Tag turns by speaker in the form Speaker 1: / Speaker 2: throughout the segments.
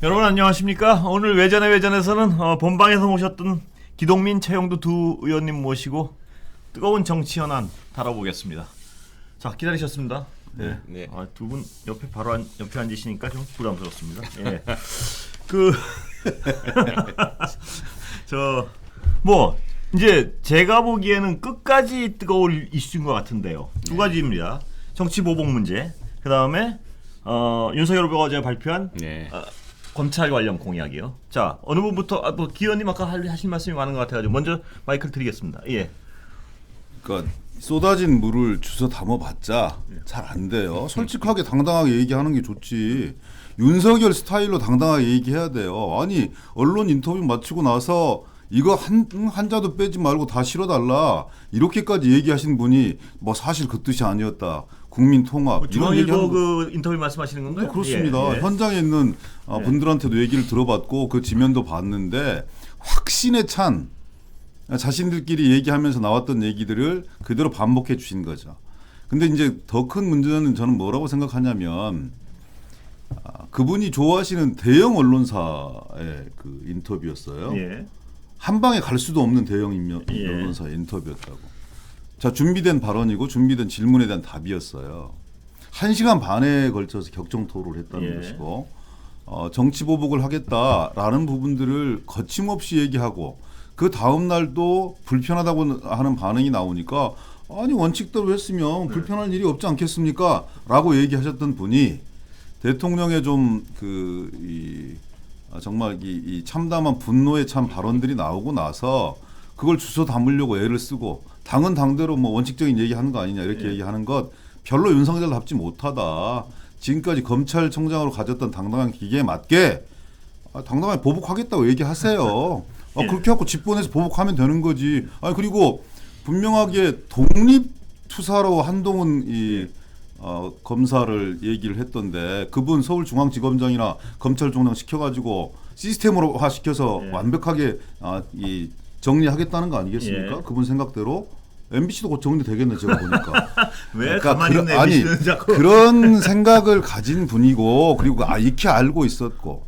Speaker 1: 여러분 안녕하십니까? 오늘 외전에서는 본방에서 모셨던 기동민, 최영두 두 의원님 모시고 뜨거운 정치 현안 다뤄보겠습니다. 자, 기다리셨습니다. 네.
Speaker 2: 네.
Speaker 1: 두 분 옆에 바로 옆에 앉으시니까 좀 부담스럽습니다. 예. 이제 제가 보기에는 끝까지 뜨거울 이슈인 것 같은데요. 두 가지입니다. 정치 보복 문제. 그 다음에 윤석열 후보가 어제 발표한 검찰 관련 공약이요. 자, 어느 분부터 기 의원님 아까 하신 말씀이 많은 것 같아가지고 먼저 마이크를 드리겠습니다. 예.
Speaker 3: 그러니까 쏟아진 물을 주워 담아봤자 잘 안 돼요. 솔직하게 당당하게 얘기하는 게 좋지. 윤석열 스타일로 당당하게 얘기해야 돼요. 아니 언론 인터뷰 마치고 나서 이거 한자도 빼지 말고 다 실어달라 이렇게까지 얘기하신 분이 뭐 사실 그 뜻이 아니었다. 국민 통합
Speaker 1: 중앙일보 그 인터뷰 말씀하시는 건가요?
Speaker 3: 그렇습니다.
Speaker 1: 예.
Speaker 3: 현장에 있는 분들한테도 얘기를 들어봤고 그 지면도 봤는데 확신에 찬 자신들끼리 얘기하면서 나왔던 얘기들을 그대로 반복해 주신 거죠. 근데 이제 더 큰 문제는 저는 뭐라고 생각하냐면 그분이 좋아하시는 대형 언론사의 그 인터뷰였어요.
Speaker 1: 예.
Speaker 3: 한 방에 갈 수도 없는 대형 언론사의 인터뷰였다고. 자, 준비된 발언이고 준비된 질문에 대한 답이었어요. 1시간 반에 걸쳐서 격정 토론을 했다는 것이고 정치 보복을 하겠다라는 부분들을 거침없이 얘기하고 그 다음 날도 불편하다고 하는 반응이 나오니까 아니 원칙대로 했으면 불편할 일이 없지 않겠습니까? 라고 얘기하셨던 분이 대통령의 좀 정말 이 참담한 분노에 찬 발언들이 나오고 나서 그걸 주워 담으려고 애를 쓰고 당은 당대로 뭐 원칙적인 얘기하는 거 아니냐 이렇게 얘기하는 것 별로 윤석열답지 못하다. 지금까지 검찰총장으로 가졌던 당당한 기계에 맞게 당당하게 보복하겠다고 얘기하세요. 그렇게 하고 집권해서 보복하면 되는 거지. 그리고 분명하게 독립투사로 한동훈 검사를 얘기를 했던데 그분 서울중앙지검장이나 검찰총장 시켜가지고 시스템으로화 시켜서 완벽하게 정리하겠다는 거 아니겠습니까? 그분 생각대로. MBC도 곧 정리되겠네 제가 보니까.
Speaker 1: 왜 가만히 있는 MBC는 자꾸.
Speaker 3: 그런 생각을 가진 분이고 그리고 익히 알고 있었고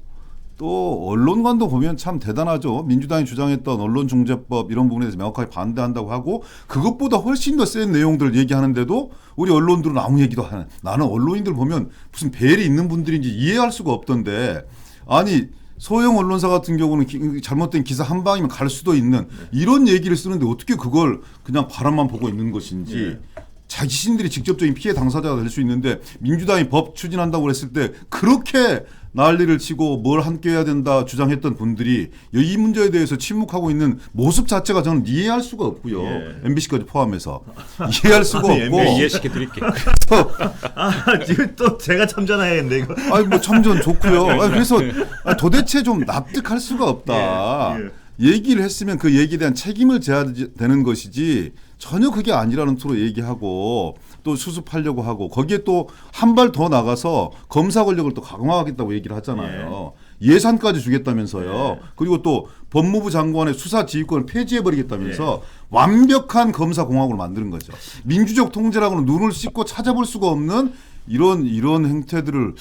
Speaker 3: 또 언론관도 보면 참 대단하죠. 민주당이 주장했던 언론중재법 이런 부분에 대해서 명확하게 반대한다고 하고 그것보다 훨씬 더 센 내용들을 얘기하는데도 우리 언론들은 아무 얘기도 안 해. 나는 언론인들 보면 무슨 벨이 있는 분들인지 이해할 수가 없던데 아니 소형 언론사 같은 경우는 잘못된 기사 한 방이면 갈 수도 있는 이런 얘기를 쓰는데 어떻게 그걸 그냥 바람만 보고 있는 것인지 자신들이 직접적인 피해 당사자가 될 수 있는데 민주당이 법 추진한다고 했을 때 그렇게 난리를 치고 뭘 함께 해야 된다 주장했던 분들이 이 문제에 대해서 침묵하고 있는 모습 자체가 저는 이해할 수가 없고요. MBC까지 포함해서 이해할 수가 없고.
Speaker 2: 이해시켜드릴게요.
Speaker 1: 지금 또 제가 참전해야겠네 이거.
Speaker 3: 뭐 참전 좋고요. 그래서 도대체 좀 납득할 수가 없다. 얘기를 했으면 그 얘기에 대한 책임을 져야 되는 것이지 전혀 그게 아니라는 투로 얘기하고 또 수습하려고 하고 거기에 또 한 발 더 나가서 검사 권력을 또 강화하겠다고 얘기를 하잖아요. 예산까지 주겠다면서요. 그리고 또 법무부 장관의 수사 지휘권을 폐지해버리겠다면서 완벽한 검사 공화국을 만드는 거죠. 민주적 통제라고는 눈을 씻고 찾아볼 수가 없는 이런 행태들을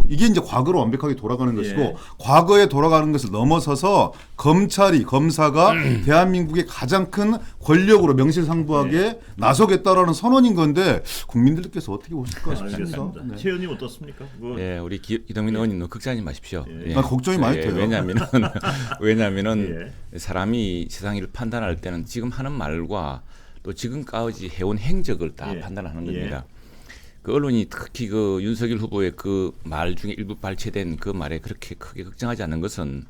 Speaker 3: 이게 이제 과거로 완벽하게 돌아가는 것이고 과거에 돌아가는 것을 넘어서서 검사가 대한민국의 가장 큰 권력으로 명실상부하게 나서겠다라는 선언인 건데 국민들께서 어떻게 보실까 싶습니다.
Speaker 1: 최 의원님 어떻습니까?
Speaker 2: 네, 우리 기동민 의원님 걱정하지 마십시오.
Speaker 3: 걱정이 많이 돼요.
Speaker 2: 왜냐하면은 사람이 세상 일을 판단할 때는 지금 하는 말과 또 지금까지 해온 행적을 다 판단하는 겁니다. 그 언론이 특히 그 윤석열 후보의 그 말 중에 일부 발췌된 그 말에 그렇게 크게 걱정하지 않는 것은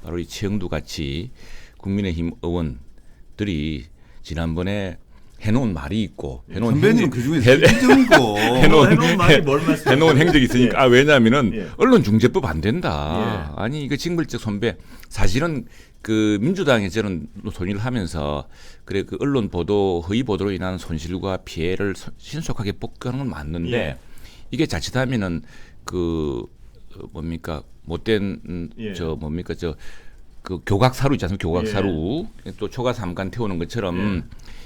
Speaker 2: 바로 이 최영두 같이 국민의힘 의원들이 지난번에 해놓은 말이 있고 해놓은
Speaker 3: 선배님은 그 중에 행정이고
Speaker 1: 해놓은 말이 뭘 말씀하세요?
Speaker 2: 해놓은 행적이 있으니까 왜냐하면은 언론중재법 안 된다. 아니 이거 징벌적 손배 사실은 그 민주당에 저는 논의를 하면서 그래 그 언론 보도 허위 보도로 인한 손실과 피해를 신속하게 복구하는 건 맞는데 이게 자칫하면은 그 뭡니까 못된 그 교각사루 있지 않습니까? 교각사루 또 초가 삼간 태우는 것처럼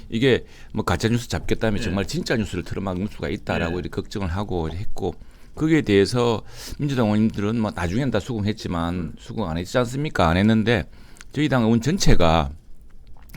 Speaker 2: 이게 뭐 가짜 뉴스 잡겠다면 정말 진짜 뉴스를 틀어막는 수가 있다라고 이렇게 걱정을 하고 했고 거기에 대해서 민주당 의원님들은 뭐 나중에는 다 수긍했지만 수긍 안 했지 않습니까? 안 했는데 저희 당 의원 전체가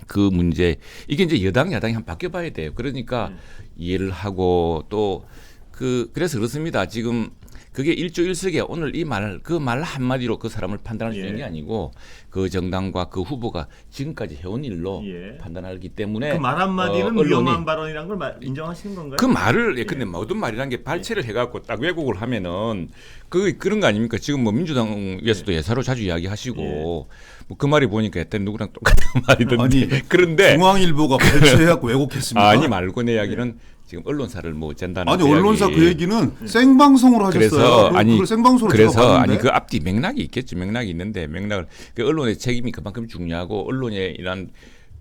Speaker 2: 그 문제 이게 이제 여당 야당이 한번 바뀌어봐야 돼요. 그러니까 이해를 하고 또 그래서 그렇습니다. 지금 그게 일조일석에 오늘 이 말 그 말 한마디로 그 사람을 판단할 수 있는 게 아니고 그 정당과 그 후보가 지금까지 해온 일로 판단하기 때문에
Speaker 1: 그 말 한마디는 위험한 발언이란 걸 인정하시는 건가요?
Speaker 2: 그 말을 근데 모든 말이란 게 발췌를 해갖고 딱 왜곡을 하면은 그런 거 아닙니까? 지금 뭐 민주당에서도 예사로 자주 이야기하시고 뭐 그 말이 보니까 일단 누구랑 똑같은 말이던데
Speaker 3: 아니,
Speaker 2: 그런데
Speaker 3: 중앙일보가 발췌해갖고 왜곡했습니다.
Speaker 2: 아니 말고 내 이야기는 지금 언론사를 뭐 짠다는
Speaker 3: 아니 언론사 그 얘기는 생방송으로 하셨어요.
Speaker 2: 그래서 아니
Speaker 3: 생방송으로
Speaker 2: 그래서 아니 그 앞뒤 맥락이 있겠죠. 맥락이 있는데 맥락을 그 언론의 책임이 그만큼 중요하고 언론에 이런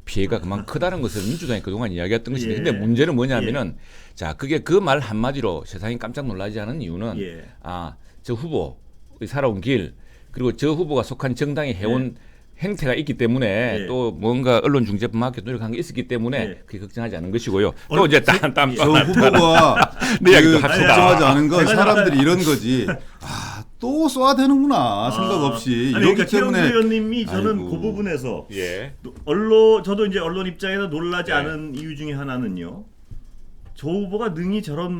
Speaker 2: 피해가 그만큼 크다는 것을 민주당이 그동안 이야기했던 것인데 근데 문제는 뭐냐면은 자 그게 그 말 한마디로 세상이 깜짝 놀라지 않은 이유는 저 후보 살아온 길 그리고 저 후보가 속한 정당이 해온 행태가 있기 때문에 또 뭔가 언론중재법 맞게 노력한 게 있었기 때문에 그게 걱정하지 않은 것이고요. 또 이제 저
Speaker 3: 후보가 걱정하지 않은 건 사람들이 이런 거지. 또 쏘아 되는구나 생각 없이
Speaker 1: 이렇기 때문에 의원님이 저는 그 부분에서 저도 이제 언론 입장에서 놀라지 않은 이유 중에 하나는요. 저 후보가 능히 저런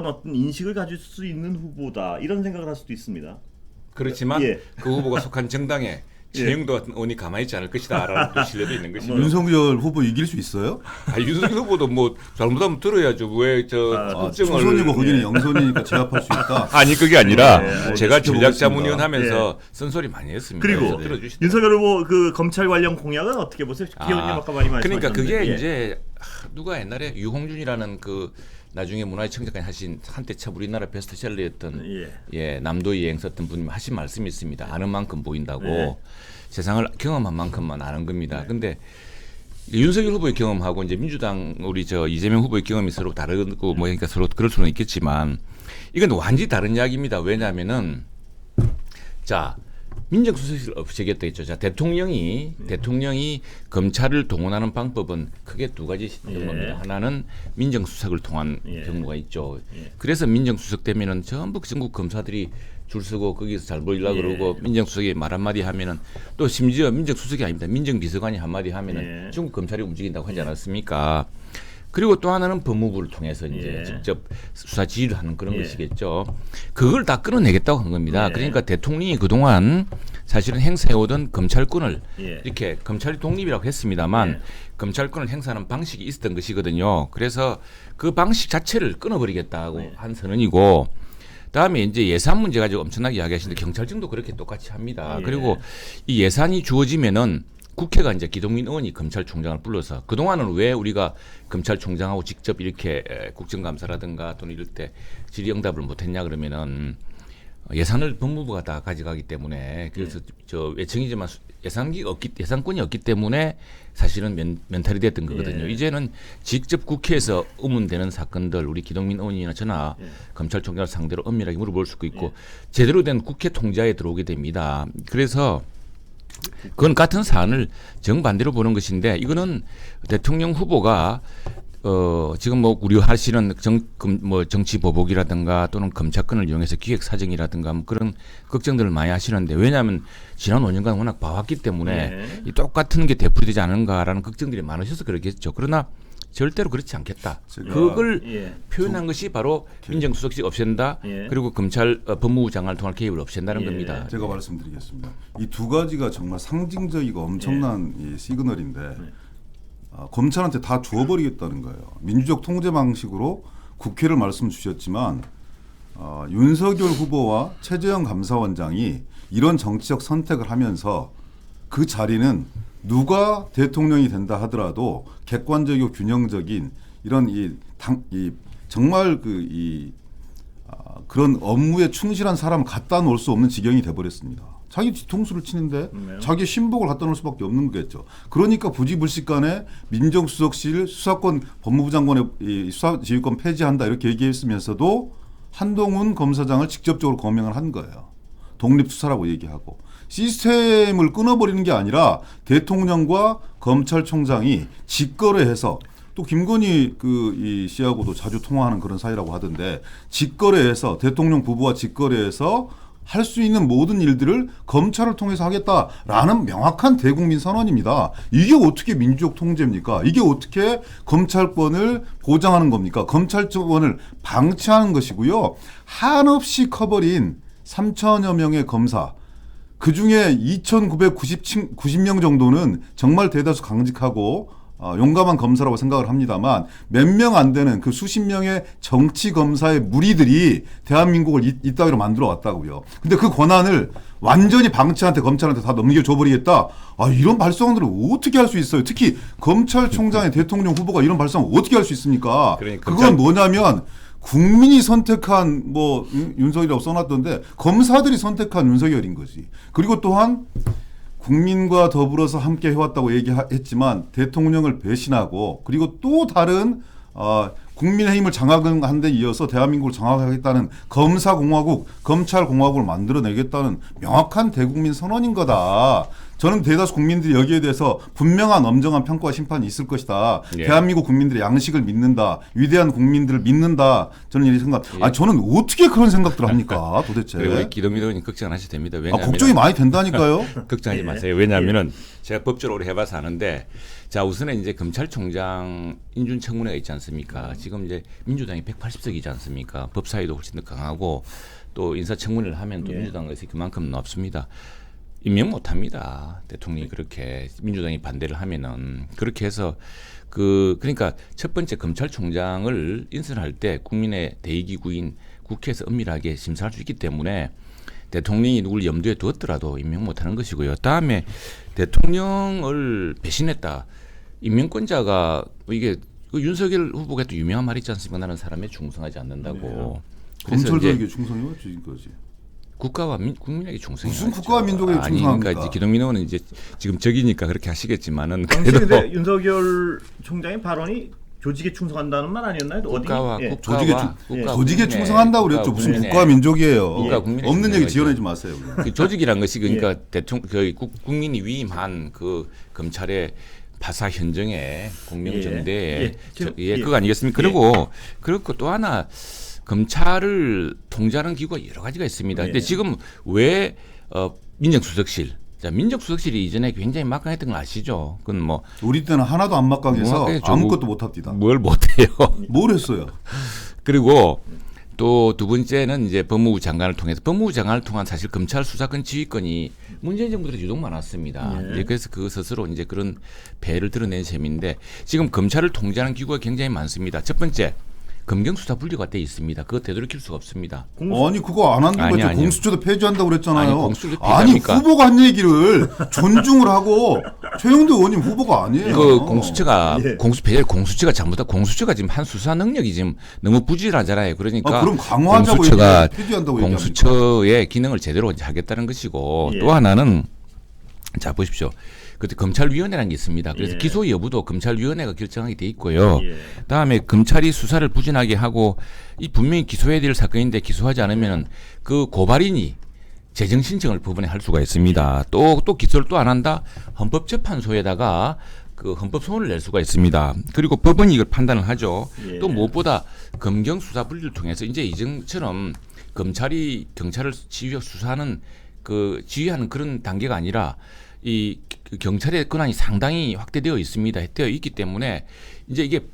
Speaker 1: 어떤 인식을 가질 수 있는 후보다 이런 생각을 할 수도 있습니다.
Speaker 2: 그렇지만 그 후보가 속한 정당에 최영도 같은 의원이 가만히 있지 않을 것이다라는 신뢰도 있는 것이죠.
Speaker 3: 윤석열 후보 이길 수 있어요?
Speaker 2: 윤석열 후보도 뭐 잘못하면 들어야죠. 왜 걱정을
Speaker 3: 초선이고 거기는 영선이니까 제압할 수 있다.
Speaker 2: 아니 그게 아니라 제가 전략자문위원 하면서 쓴소리 많이 했습니다.
Speaker 1: 그리고 윤석열 후보 그 검찰 관련 공약은 어떻게 보세요? 기현님 아까 많이 말씀하셨는데.
Speaker 2: 그러니까 그게 이제 누가 옛날에 유홍준이라는 그 나중에 문화청장까지 하신 한때 참 우리나라 베스트셀러였던 남도의 행 썼던 분이 하신 말씀이 있습니다. 아는 만큼 보인다고 세상을 경험한 만큼만 아는 겁니다. 근데 윤석열 후보의 경험하고 이제 민주당 우리 이재명 후보의 경험이 서로 다르고 뭐 그러니까 서로 그럴 수는 있겠지만 이건 완전히 다른 이야기입니다. 왜냐하면은 자 민정수석실 없애겠다 했죠. 자 대통령이 검찰을 동원하는 방법은 크게 두 가지 정도입니다. 하나는 민정수석을 통한 경우가 있죠. 그래서 민정수석 되면은 전부 전국 검사들이 줄 서고 거기서 잘 보이려고 그러고 민정수석이 말 한마디 하면은 또 심지어 민정수석이 아닙니다. 민정비서관이 한마디 하면은 전국 검찰이 움직인다고 하지 않았습니까? 그리고 또 하나는 법무부를 통해서 이제 직접 수사 지휘를 하는 그런 것이겠죠. 그걸 다 끌어내겠다고 한 겁니다. 그러니까 대통령이 그동안 사실은 행사해오던 검찰권을 이렇게 검찰 독립이라고 했습니다만 검찰권을 행사하는 방식이 있었던 것이거든요. 그래서 그 방식 자체를 끊어버리겠다고 한 선언이고 다음에 이제 예산 문제 가지고 엄청나게 이야기하시는데 경찰청도 그렇게 똑같이 합니다. 그리고 이 예산이 주어지면은 국회가 이제 기동민 의원이 검찰총장을 불러서 그동안은 왜 우리가 검찰총장하고 직접 이렇게 국정감사라든가 또는 이럴 때 질의응답을 못했냐 그러면은 예산을 법무부가 다 가져가기 때문에 그래서 외청이지만 예산권이 없기 때문에 사실은 면탈이 됐던 거거든요. 이제는 직접 국회에서 의문되는 사건들 우리 기동민 의원이나 저나 검찰총장을 상대로 엄밀하게 물어볼 수 있고 제대로 된 국회 통제하에 들어오게 됩니다. 그래서 그건 같은 사안을 정반대로 보는 것인데 이거는 대통령 후보가 지금 뭐 우려하시는 정치 보복이라든가 또는 검찰권을 이용해서 기획 사정이라든가 뭐 그런 걱정들을 많이 하시는데 왜냐하면 지난 5년간 워낙 봐왔기 때문에 이 똑같은 게 되풀이되지 않은가라는 걱정들이 많으셔서 그렇겠죠. 그러나 절대로 그렇지 않겠다. 그걸 표현한 것이 바로 민정수석실 없앤다. 그리고 검찰 법무부 장관을 통한 개입을 없앤다는 겁니다.
Speaker 3: 제가 말씀드리겠습니다. 이 두 가지가 정말 상징적이고 엄청난 이 시그널인데 검찰한테 다 주어버리겠다는 거예요. 민주적 통제 방식으로 국회를 말씀 주셨지만 윤석열 후보와 최재형 감사원장이 이런 정치적 선택을 하면서 그 자리는 누가 대통령이 된다 하더라도 객관적이고 균형적인 이런 정말 그런 업무에 충실한 사람 갖다 놓을 수 없는 지경이 돼버렸습니다. 자기 뒤통수를 치는데 자기 신복을 갖다 놓을 수밖에 없는 거겠죠. 그러니까 부지불식간에 민정수석실 수사권 법무부 장관의 수사지휘권 폐지한다 이렇게 얘기했으면서도 한동훈 검사장을 직접적으로 거명을 한 거예요. 독립수사라고 얘기하고. 시스템을 끊어버리는 게 아니라 대통령과 검찰총장이 직거래해서 또 김건희 이 씨하고도 자주 통화하는 그런 사이라고 하던데 직거래에서 대통령 부부와 직거래에서 할 수 있는 모든 일들을 검찰을 통해서 하겠다라는 명확한 대국민 선언입니다. 이게 어떻게 민주적 통제입니까? 이게 어떻게 검찰권을 보장하는 겁니까? 검찰권을 방치하는 것이고요. 한없이 커버린 3천여 명의 검사, 그중에 2,990명 정도는 정말 대다수 강직하고 용감한 검사라고 생각을 합니다만 몇 명 안 되는 그 수십 명의 정치 검사의 무리들이 대한민국을 이따위로 만들어 왔다고요. 근데 그 권한을 완전히 방치한테 검찰한테 다 넘겨줘 버리겠다. 이런 발상들을 어떻게 할 수 있어요? 특히 검찰총장의 대통령 후보가 이런 발상을 어떻게 할 수 있습니까?
Speaker 2: 그러니까
Speaker 3: 그건 뭐냐면 국민이 선택한 윤석열이라고 써놨던데 검사들이 선택한 윤석열인 거지. 그리고 또한 국민과 더불어서 함께 해왔다고 얘기했지만 대통령을 배신하고 그리고 또 다른 국민의힘을 장악한 데 이어서 대한민국을 장악하겠다는 검사공화국, 검찰공화국을 만들어내겠다는 명확한 대국민 선언인 거다. 저는 대다수 국민들이 여기에 대해서 분명한 엄정한 평가와 심판이 있을 것이다.
Speaker 2: 예.
Speaker 3: 대한민국 국민들의 양식을 믿는다. 위대한 국민들을 믿는다. 저는 이런 생각. 저는 어떻게 그런 생각들을 합니까? 도대체.
Speaker 2: 우리 기동민 의원님 걱정 안 하셔도 됩니다. 왜냐하면
Speaker 3: 걱정이 많이 된다니까요.
Speaker 2: 걱정하지 마세요. 왜냐하면은 제가 법조로 해봐서 아는데 자 우선은 이제 검찰총장 인준청문회가 있지 않습니까? 지금 이제 민주당이 180석이지 않습니까? 법사위도 훨씬 더 강하고 또 인사청문회를 하면 또 민주당에서 그만큼 높습니다. 임명 못합니다. 대통령이 그렇게 민주당이 반대를 하면은 그렇게 해서 그러니까 첫 번째 검찰총장을 인선할 때 국민의 대의기구인 국회에서 엄밀하게 심사할 수 있기 때문에 대통령이 누굴 염두에 두었더라도 임명 못하는 것이고요. 다음에 대통령을 배신했다. 임명권자가 이게 윤석열 후보가 또 유명한 말이 있지 않습니까? 나는 사람에 충성하지 않는다고.
Speaker 3: 검찰들에게 충성이 뭐지 거지.
Speaker 2: 국가와 국민에게 충성이
Speaker 3: 무슨 국가와 민족에게 충성합니까?
Speaker 2: 그러니까 기동민 의원은 이제 지금 적이니까 그렇게 하시겠지만은
Speaker 1: 당시 근데 윤석열 총장의 발언이 조직에 충성한다는 말 아니었나요?
Speaker 3: 조직에 충성한다고 그랬죠. 무슨 국가와 민족이에요. 없는 얘기 지어내지 마세요.
Speaker 2: 그 조직이란 것이 그러니까 국민이 위임한 그 검찰의 파사 현정에 공명정대에 그거 아니겠습니까? 그리고 또 하나 검찰을 통제하는 기구가 여러 가지가 있습니다. 근데 지금 왜 민정수석실 민정수석실이 이전에 굉장히 막강했던 걸 아시죠? 그건 뭐
Speaker 3: 우리 때는 하나도 안 막강해서 아무것도 못합니다.
Speaker 2: 뭘 못해요?
Speaker 3: 뭘 했어요?
Speaker 2: 그리고 또 두 번째는 이제 법무부 장관을 통해서 법무부 장관을 통한 사실 검찰 수사권 지휘권이 문재인 정부 들에 유독 많았습니다. 그래서 그 스스로 이제 그런 배를 드러낸 셈인데 지금 검찰을 통제하는 기구가 굉장히 많습니다. 첫 번째. 검경수사분리가 돼 있습니다. 그거 되돌이킬 수가 없습니다.
Speaker 3: 아니 그거 안 한다고 했죠. 공수처도 폐지한다고 그랬잖아요.
Speaker 2: 공수처를
Speaker 3: 아니 후보가 한 얘기를 존중을 하고 최영도 의원님 후보가 아니에요.
Speaker 2: 그 공수처가 공수처가 잘못다. 공수처가 지금 한 수사 능력이 지금 너무 부실하잖아요. 그러니까
Speaker 3: 그럼 강화하자고
Speaker 2: 공수처가
Speaker 3: 폐지한다고
Speaker 2: 공수처의 기능을 제대로 하겠다는 것이고 또 하나는 자 보십시오. 그때 검찰위원회라는 게 있습니다. 그래서 기소 여부도 검찰위원회가 결정하게 돼 있고요. 다음에 검찰이 수사를 부진하게 하고 이 분명히 기소해야 될 사건인데 기소하지 않으면 그 고발인이 재정 신청을 법원에 할 수가 있습니다. 또 기소를 또 안 한다? 헌법재판소에다가 그 헌법소원을 낼 수가 있습니다. 그리고 법원이 이걸 판단을 하죠. 또 무엇보다 검경 수사 분리를 통해서 이제 이전처럼 검찰이 경찰을 수사하는 지휘하는 그런 단계가 아니라 이 경찰의 권한이 상당히 확대되어 있습니다. 되어 있기 때문에 이제 이게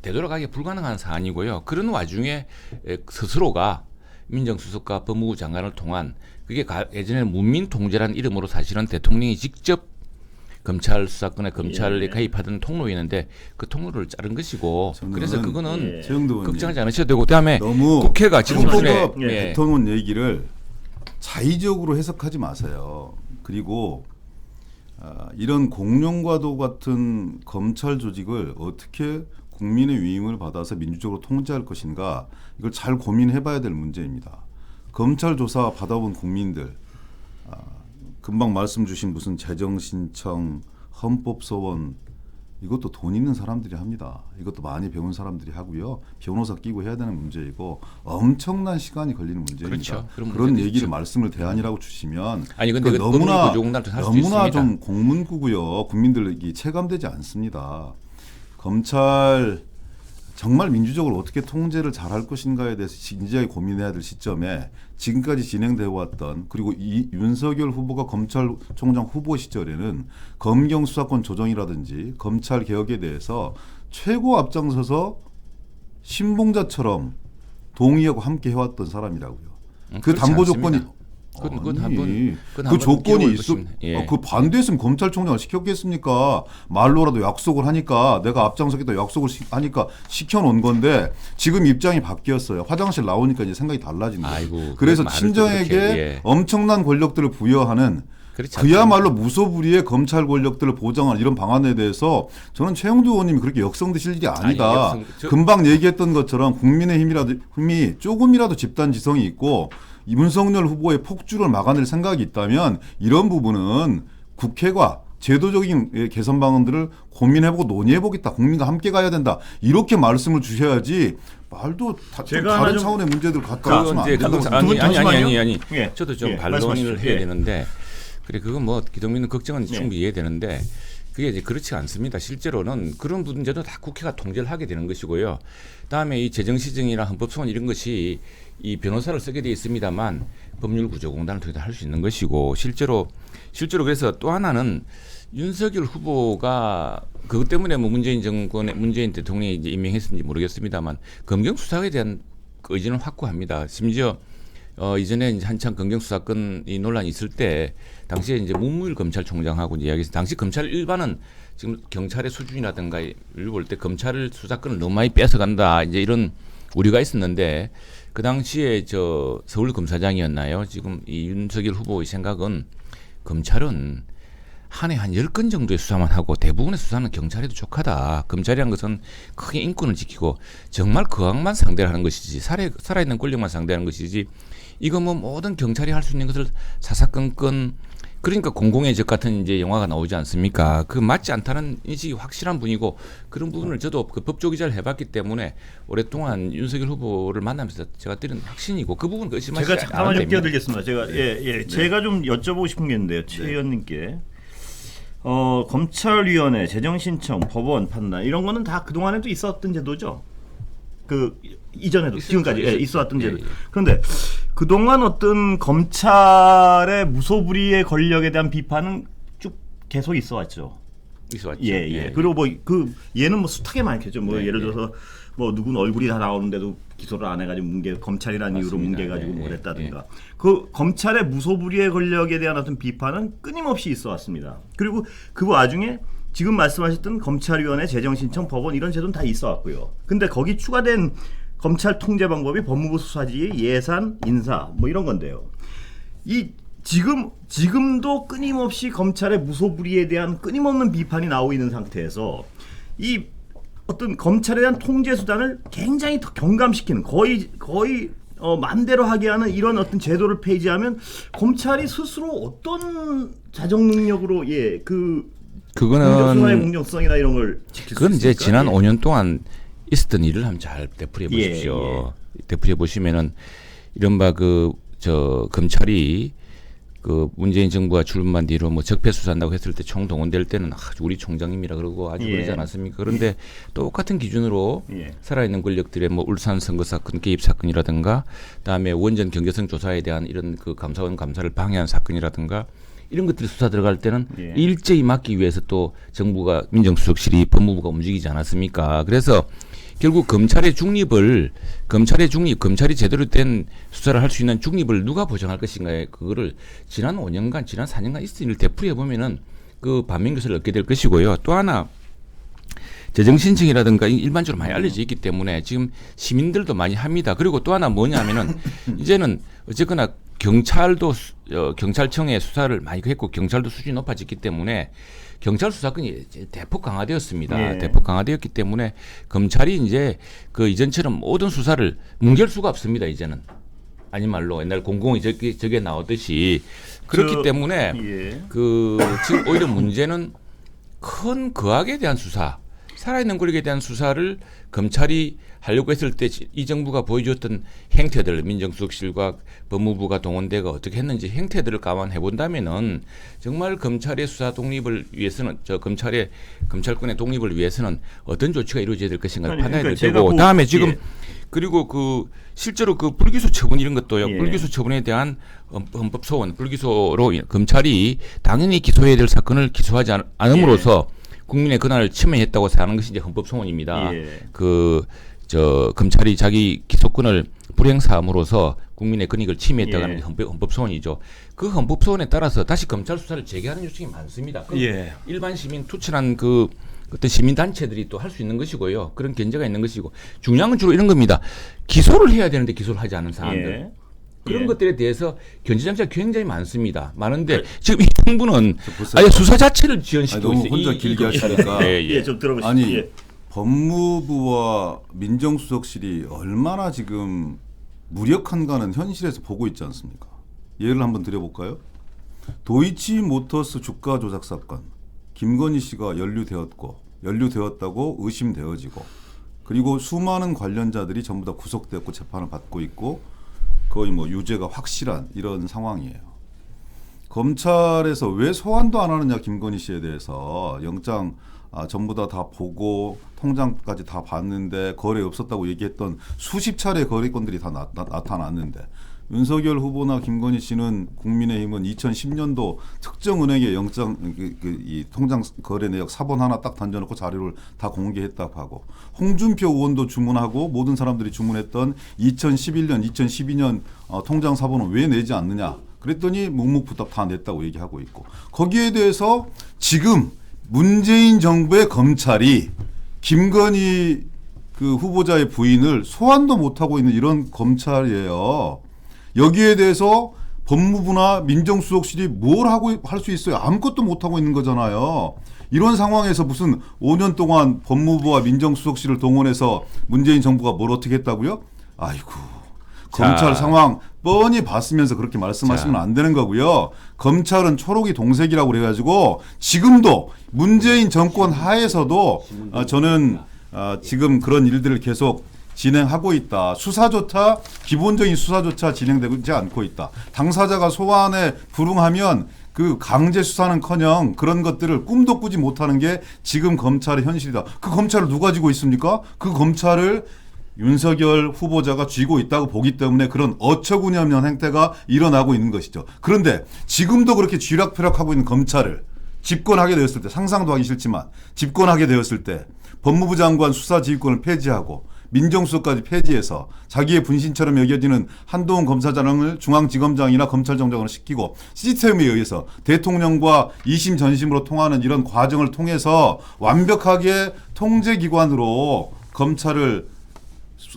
Speaker 2: 되돌아가기 불가능한 사안이고요. 그런 와중에 스스로가 민정수석과 법무부 장관을 통한 그게 예전에는 문민통제라는 이름으로 사실은 대통령이 직접 검찰 수사권에 검찰에 가입하던 통로였는데 그 통로를 자른 것이고 그래서 그거는 걱정하지 않으셔도 되고 그다음에 국회가 지금
Speaker 3: 헌법 대통령 얘기를 자의적으로 해석하지 마세요. 그리고 이런 공룡과도 같은 검찰 조직을 어떻게 국민의 위임을 받아서 민주적으로 통제할 것인가 이걸 잘 고민해봐야 될 문제입니다. 검찰 조사 받아본 국민들 금방 말씀 주신 무슨 재정 신청, 헌법 소원 이것도 돈 있는 사람들이 합니다. 이것도 많이 배운 사람들이 하고요. 변호사 끼고 해야 되는 문제이고 엄청난 시간이 걸리는 문제입니다.
Speaker 2: 그렇죠.
Speaker 3: 그런 얘기를 말씀을 대안이라고 주시면
Speaker 2: 아니 근데
Speaker 3: 너무나 좀 공문구고요. 국민들에게 체감되지 않습니다. 검찰 정말 민주적으로 어떻게 통제를 잘할 것인가에 대해서 진지하게 고민해야 될 시점에 지금까지 진행되어 왔던 그리고 이 윤석열 후보가 검찰총장 후보 시절에는 검경 수사권 조정이라든지 검찰 개혁에 대해서 최고 앞장서서 신봉자처럼 동의하고 함께 해왔던 사람이라고요. 그 담보 조건이 그 조건이 있어.
Speaker 2: 예.
Speaker 3: 그 반대했으면 검찰총장을 시켰겠습니까? 말로라도 약속을 하니까 내가 앞장서겠다 약속을 하니까 시켜놓은 건데 지금 입장이 바뀌었어요. 화장실 나오니까 이제 생각이 달라진 거예요.
Speaker 2: 아이고,
Speaker 3: 그래서 친정에게
Speaker 2: 예.
Speaker 3: 엄청난 권력들을 부여하는 그야말로 무소불위의 검찰 권력들을 보장하는 이런 방안에 대해서 저는 최영두 의원님이 그렇게 역성드실 일이 아니다. 금방 얘기했던 것처럼 국민의힘이 조금이라도 집단 지성이 있고 윤석열 후보의 폭주를 막아낼 생각이 있다면 이런 부분은 국회가 제도적인 개선 방안들을 고민해보고 논의해보겠다. 국민과 함께 가야 된다. 이렇게 말씀을 주셔야지 말도 다른 차원의 문제들을 갖다 놓으면 안 된다고.
Speaker 2: 아니. 저도 좀 반론을 해야 되는데 그래 그건 뭐 기동민은 걱정은 충분히 이해되는데 그게 이제 그렇지 않습니다. 실제로는 그런 문제도 다 국회가 통제를 하게 되는 것이고요. 다음에 이 재정시정이나 헌법소원 이런 것이 이 변호사를 쓰게 돼 있습니다만 법률구조공단을 통해서 할 수 있는 것이고 실제로 그래서 또 하나는 윤석열 후보가 그것 때문에 뭐 문재인 대통령이 이제 임명했는지 모르겠습니다만 검경 수사에 대한 의지는 확고합니다. 심지어 이전에 이제 한창 검경 수사권 이 논란이 있을 때 당시에 이제 문무일 검찰총장하고 이야기해서 당시 검찰 일반은 지금 경찰의 수준이라든가 를 볼 때 검찰 수사권을 너무 많이 뺏어간다 이제 이런 우려가 있었는데 그 당시에 저 서울 검사장이었나요? 지금 이 윤석열 후보의 생각은 검찰은 한 해 한 10건 정도의 수사만 하고 대부분의 수사는 경찰에도 족하다. 검찰이란 것은 크게 인권을 지키고 정말 거악만 상대를 하는 것이지 살아있는 권력만 상대하는 것이지 이거 뭐 모든 경찰이 할 수 있는 것을 사사건건 그러니까 공공의 적 같은 이제 영화가 나오지 않습니까? 그 맞지 않다는 인식이 확실한 분이고 그런 부분을 저도 그 법조 기자를 해봤기 때문에 오랫동안 윤석열 후보를 만나면서 제가 드린 확신이고 그 부분 의심하시지 않아도 됩니다.
Speaker 1: 제가 잠깐만 좀 끼어들겠습니다. 제가 좀 여쭤보고 싶은 게 있는데요, 최 의원님께. 검찰위원회, 재정신청, 법원 판단 이런 거는 다 그 동안에도 있었던 제도죠. 그 이전에도 지금까지 있어왔던 제도. 그런데 그 동안 어떤 검찰의 무소불위의 권력에 대한 비판은 쭉 계속 있어왔죠. 예. 그리고 뭐 그 얘는 뭐 숱하게 많겠죠. 뭐 예를 들어서 뭐 누군 얼굴이 다 나오는데도 기소를 안 해가지고 검찰이라는 이유로 뭉개가지고 뭐 그랬다든가. 그 검찰의 무소불위의 권력에 대한 어떤 비판은 끊임없이 있어왔습니다. 그리고 그 와중에 지금 말씀하셨던 검찰위원회, 재정신청, 법원 이런 제도는 다 있어왔고요. 근데 거기 추가된 검찰 통제 방법이 법무부 수사지, 예산, 인사 뭐 이런 건데요. 이 지금도 끊임없이 검찰의 무소불위에 대한 끊임없는 비판이 나오고 있는 상태에서 이 어떤 검찰에 대한 통제 수단을 굉장히 더 경감시키는 거의 맘대로 하게 하는 이런 어떤 제도를 폐지하면 검찰이 스스로 어떤 자정 능력으로 그거는 공정성이나 이런 걸 지킬 수 있을까?
Speaker 2: 그건 이제 지난 5년 동안 있었던 일을 한번 잘 되풀이해 보십시오. 되풀이해 보시면은 이른바 검찰이 그 문재인 정부가 출범한 뒤로 뭐 적폐 수사한다고 했을 때 총동원될 때는 우리 총장님이라 그러고 아주 그러지 않았습니까? 그런데 똑같은 기준으로 살아있는 권력들의 뭐 울산 선거 사건 개입 사건이라든가 그다음에 원전 경제성 조사에 대한 이런 그 감사원 감사를 방해한 사건이라든가 이런 것들이 수사 들어갈 때는 일제히 막기 위해서 또 정부가 민정수석실이 법무부가 움직이지 않았습니까? 그래서 결국 검찰이 제대로 된 수사를 할 수 있는 중립을 누가 보장할 것인가에 그거를 지난 5년간, 지난 4년간 있었던 일을 되풀이해 보면은 그 반면교사를 얻게 될 것이고요. 또 하나 재정신청이라든가 일반적으로 많이 알려져 있기 때문에 지금 시민들도 많이 합니다. 그리고 또 하나 뭐냐면은 이제는 어쨌거나 경찰청의 수사를 많이 했고 경찰도 수준이 높아졌기 때문에 경찰 수사권이 대폭 강화되었습니다. 대폭 강화되었기 때문에 검찰이 이제 그 이전처럼 모든 수사를 뭉갤 수가 없습니다. 이제는 아니 말로 옛날 공공이 저게 나오듯이 그렇기 때문에 지금 오히려 문제는 큰 거악에 대한 수사. 살아있는 권력에 대한 수사를 검찰이 하려고 했을 때 이 정부가 보여줬던 행태들, 민정수석실과 법무부가 동원돼가 어떻게 했는지 행태들을 감안해 본다면은 정말 검찰의 수사 독립을 위해서는 검찰권의 독립을 위해서는 어떤 조치가 이루어져야 될 것인가를 판단해야 될 테고 다음에 지금
Speaker 1: 예.
Speaker 2: 그리고 그 실제로 그 불기소 처분 이런 것도요.
Speaker 1: 예.
Speaker 2: 불기소 처분에 대한 헌법 소원, 불기소로 검찰이 당연히 기소해야 될 사건을 기소하지 않음으로써 국민의 권한을 침해했다고 생각하는 것이 이제 헌법 소원입니다.
Speaker 1: 예.
Speaker 2: 검찰이 자기 기소권을 불행사함으로써 국민의 권익을 침해했다는
Speaker 1: 예.
Speaker 2: 게 헌법 소원이죠. 그 헌법 소원에 따라서 다시 검찰 수사를 재개하는 요청이 많습니다.
Speaker 1: 예.
Speaker 2: 일반 시민 투철한 그 어떤 시민 단체들이 또 할 수 있는 것이고요. 그런 견제가 있는 것이고 중요한 건 주로 이런 겁니다. 기소를 해야 되는데 기소를 하지 않은 사안들.
Speaker 1: 예.
Speaker 2: 그런
Speaker 1: 예.
Speaker 2: 것들에 대해서 견제 장치가 굉장히 많습니다. 많은데 지금 이 정부는
Speaker 3: 보세요.
Speaker 2: 아예 수사 자체를 지연시키고
Speaker 3: 너무
Speaker 2: 있어요.
Speaker 3: 혼자 길게 하시니까.
Speaker 1: 예, 좀 들어보시죠.
Speaker 3: 아니
Speaker 1: 예.
Speaker 3: 법무부와 민정수석실이 얼마나 지금 무력한가는 현실에서 보고 있지 않습니까? 예를 한번 드려볼까요? 도이치모터스 주가 조작 사건, 김건희 씨가 연루되었다고 의심되어지고, 그리고 수많은 관련자들이 전부 다 구속되었고 재판을 받고 있고 거의 뭐 유죄가 확실한 이런 상황이에요. 검찰에서 왜 소환도 안 하느냐, 김건희 씨에 대해서 영장 전부 다 보고 통장까지 다 봤는데 거래 없었다고 얘기했던 수십 차례 거래건들이 다 나타났는데, 윤석열 후보나 김건희 씨는 국민의힘은 2010년도 특정 은행의 영장 이 통장 거래 내역 사본 하나 딱 던져놓고 자료를 다 공개했다고 하고, 홍준표 의원도 주문하고 모든 사람들이 주문했던 2011년, 2012년 통장 사본은 왜 내지 않느냐 그랬더니 묵묵부답 다 냈다고 얘기하고 있고, 거기에 대해서 지금 문재인 정부의 검찰이 김건희 그 후보자의 부인을 소환도 못하고 있는 이런 검찰이에요. 여기에 대해서 법무부나 민정수석실이 뭘 하고 할 수 있어요? 아무것도 못하고 있는 거잖아요. 이런 상황에서 무슨 5년 동안 법무부와 민정수석실을 동원해서 문재인 정부가 뭘 어떻게 했다고요? 아이고, 검찰 상황 뻔히 봤으면서 그렇게 말씀하시면 안 되는 거고요. 검찰은 초록이 동색이라고 그래가지고 지금도 문재인 정권 하에서도 저는 지금 그런 일들을 계속 진행하고 있다. 수사조차, 기본적인 수사조차 진행되지 않고 있다. 당사자가 소환에 불응하면 그 강제 수사는커녕 그런 것들을 꿈도 꾸지 못하는 게 지금 검찰의 현실이다. 그 검찰을 누가 쥐고 있습니까? 그 검찰을 윤석열 후보자가 쥐고 있다고 보기 때문에 그런 어처구니없는 행태가 일어나고 있는 것이죠. 그런데 지금도 그렇게 쥐락펴락하고 있는 검찰을 집권하게 되었을 때, 상상도 하기 싫지만 집권하게 되었을 때 법무부 장관 수사지휘권을 폐지하고 민정수석까지 폐지해서 자기의 분신처럼 여겨지는 한동훈 검사장을 중앙지검장이나 검찰정장으로 시키고 시스템에 의해서 대통령과 이심 전심으로 통하는 이런 과정을 통해서 완벽하게 통제기관으로 검찰을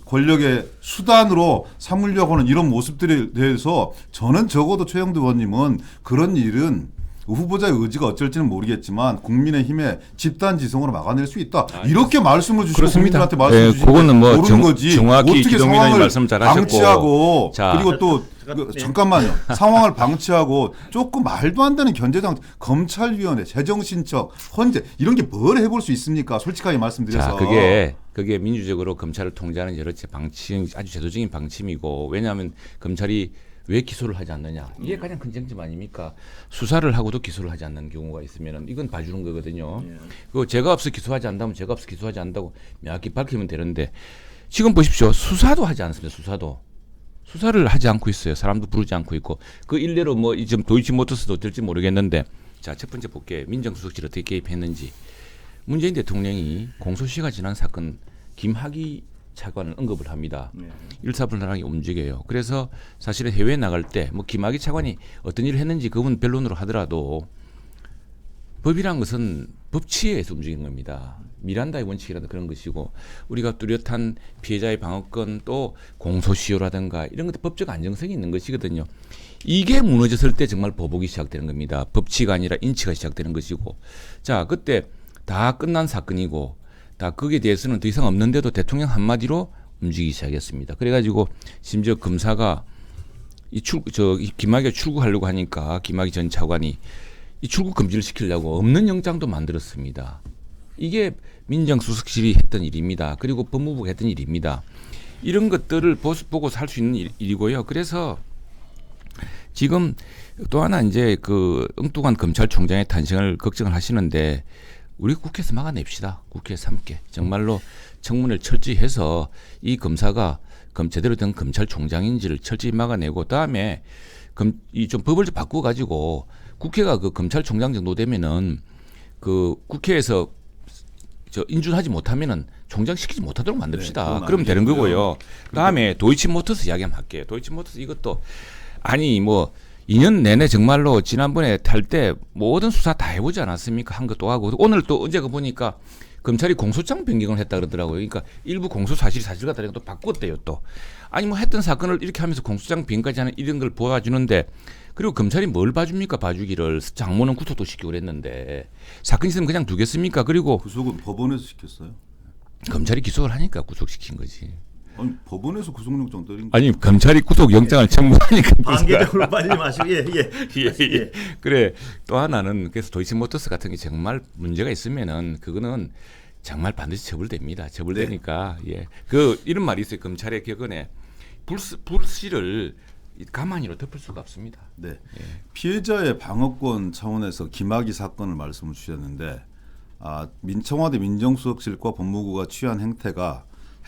Speaker 3: 권력의 수단으로 삼으려고 하는 이런 모습들에 대해서 저는 적어도 최영두 의원님은 그런 일은 후보자의 의지가 어쩔지는 모르겠지만 국민의힘의 집단지성으로 막아낼 수 있다. 이렇게 말씀을 주시고
Speaker 2: 그렇습니다.
Speaker 3: 국민한테 말씀을 주시고
Speaker 2: 그거는 뭐
Speaker 3: 모르는 거지.
Speaker 2: 정확히
Speaker 3: 어떻게
Speaker 2: 기동민 의원님
Speaker 3: 상황을
Speaker 2: 말씀 잘하셨고.
Speaker 3: 방치하고 그리고 또
Speaker 1: 네.
Speaker 3: 잠깐만요. 상황을 방치하고 조금 말도 안 되는 견제장, 검찰위원회, 재정신청, 헌재 이런 게 뭘 해볼 수 있습니까? 솔직하게 말씀드려서.
Speaker 2: 자, 그게 민주적으로 검찰을 통제하는 여러 방침, 아주 제도적인 방침이고, 왜냐하면 검찰이 왜 기소를 하지 않느냐, 이게 가장 큰 쟁점 아닙니까? 수사를 하고도 기소를 하지 않는 경우가 있으면 이건 봐주는 거거든요. 그 죄가 없어 기소하지 않다면 죄가 없어 기소하지 않다고 명확히 밝히면 되는데, 지금 보십시오. 수사도 하지 않습니다. 수사를 하지 않고 있어요. 사람도 부르지 않고 있고, 그 일례로 뭐 지금 도이치모터스도 어떨지 모르겠는데, 자, 첫 번째 볼게요. 민정수석실 어떻게 개입했는지. 문재인 대통령이 공소시효가 지난 사건 김학의 차관을 언급을 합니다. 일사불란하게 움직여요. 그래서 사실은 해외에 나갈 때 뭐 김학의 차관이 어떤 일을 했는지 그건 변론으로 하더라도 법이란 것은 법치에 의해서 움직이는 겁니다. 미란다의 원칙이라도 그런 것이고, 우리가 뚜렷한 피해자의 방어권, 또 공소시효라든가 이런 것도 법적 안정성이 있는 것이거든요. 이게 무너졌을 때 정말 보복이 시작되는 겁니다. 법치가 아니라 인치가 시작되는 것이고, 자, 그때 다 끝난 사건이고 다 거기에 대해서는 더 이상 없는데도 대통령 한마디로 움직이기 시작했습니다. 그래가지고 심지어 검사가 이 김학의가 출국하려고 하니까 김학의 전 차관이 이 출국 금지를 시키려고 없는 영장도 만들었습니다. 이게 민정수석실이 했던 일입니다. 그리고 법무부가 했던 일입니다. 이런 것들을 보고 살 수 있는 일이고요. 그래서 지금 또 하나 이제 그 엉뚱한 검찰총장의 탄생을 걱정을 하시는데 우리 국회에서 막아냅시다. 국회에서 함께 정말로 청문회를 철저히 해서 이 검사가 제대로 된 검찰총장인지를 철저히 막아내고 그다음에 이 좀 법을 좀 바꾸어 가지고 국회가 그 검찰총장 정도 되면은 그 국회에서 인준하지 못하면은 총장 시키지 못하도록 만듭시다.
Speaker 3: 네,
Speaker 2: 그러면 되는 거고요. 그다음에 도이치모터스 이야기 한번 할게요. 도이치모터스 이것도 아니 뭐 2년 내내 정말로 지난번에 탈 때 모든 수사 다 해보지 않았습니까? 한 것도 하고 오늘 또 언제가 보니까 검찰이 공소장 변경을 했다 그러더라고요. 그러니까 일부 공소 사실이 사실 같다는 또 바꿨대요 또. 아니 뭐 했던 사건을 이렇게 하면서 공소장 변경까지 하는 이런 걸 보여주는데 그리고 검찰이 뭘 봐줍니까? 봐주기를 장모는 구속도 시키고 그랬는데 사건 있으면 그냥 두겠습니까? 그리고
Speaker 3: 구속은 법원에서 시켰어요.
Speaker 2: 검찰이 기소를 하니까 구속시킨 거지.
Speaker 3: 아니 법원에서 구속영장 때린 거.
Speaker 2: 아니 검찰이 구속영장을 청구하니까
Speaker 1: 관계적으로 빠지지 마시고 예.
Speaker 2: 예. 그래 또 하나는 그래서 도이치모터스 같은 게 정말 문제가 있으면은 그거는 정말 반드시 처벌됩니다. 처벌되니까 예. 그 이런 말이 있어요. 검찰의 격언에 불씨를 가만히로 덮을 수가 없습니다.
Speaker 3: 네.
Speaker 2: 예.
Speaker 3: 피해자의 방어권 차원에서 김학의 사건을 말씀을 주셨는데 청와대 민정수석실과 법무부가 취한